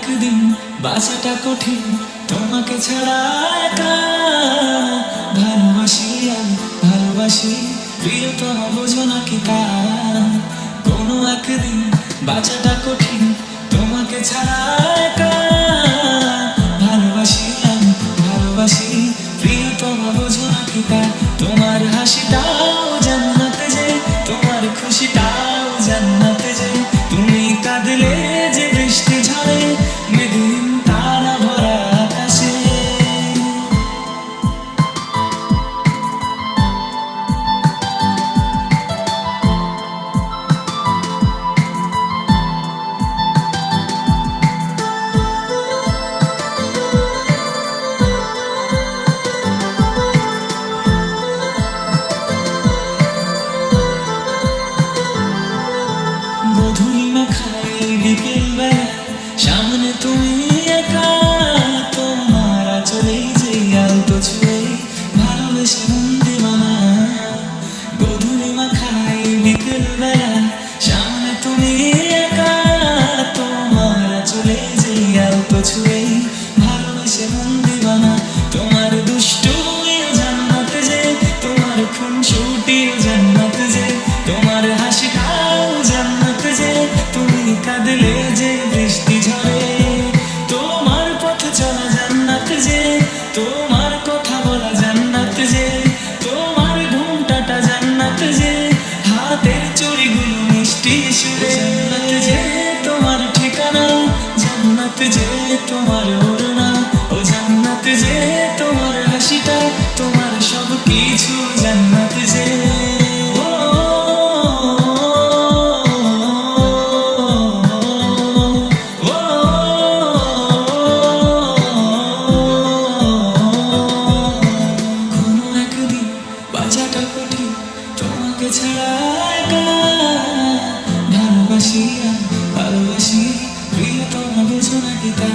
একদিন বাঁচাটা কঠিন তোমাকে ছাড়া একা। ভালোবাসি আমি ভালোবাসি প্রিয়তমা, বোঝো নাকি তা? কোনো একদিন বাঁচাটা কঠিন তোমাকে ছাড়া একা। ভালোবাসি আমি ভালোবাসি প্রিয়তমা, বোঝো নাকি তা? তোমার হাসিটাও জান্নাতে যে, তোমার খুশিটাও জান্নাতে যে, তুমি কাঁদলে যে বৃষ্টি ঝরে মেঘহীন তারা ভরা আকাশে। গধূলি মাখায় বিকেল বেলা সামনে তুমি একা। তোমার আঁচলেই যে আলতো ছুঁয়ে ভালোবেসে মন দিওয়ানা। গধূলি মাখায় বিকেল বেলা সামনে তুমি একা। তোমার আঁচলেই যে আলতো ছুঁয়ে ভালোবেসে মন দিওয়ানা। তোমার দুষ্টু জান্নাতে যে, তোমার খুনসুটি জান্নাতে যে, তোমার হাসিটাও জান্নাতে যে, তুমি কাঁদলে যে বৃষ্টি ঝরে। তোমার পথ চলা জান্নাতে যে, তোমার কথা বলা জান্নাতে যে, তোমার ঘুমটাটা জান্নাতে যে, হাতের চুড়িগুলো মিষ্টি সুরে জান্নাতে যে, তোমার ঠিকানা জান্নাতে যে, তোমার ওড়না ও জান্নাতে যে, তোমার হাসিটা তোমার সব কিছু জান্নাতে যে। কোনো একদিন বাঁচাটা কঠিন তোমাকে ছাড়া একা। ভালোবাসি আমি ভালোবাসি প্রিয়তমা, বোঝো নাকি তা?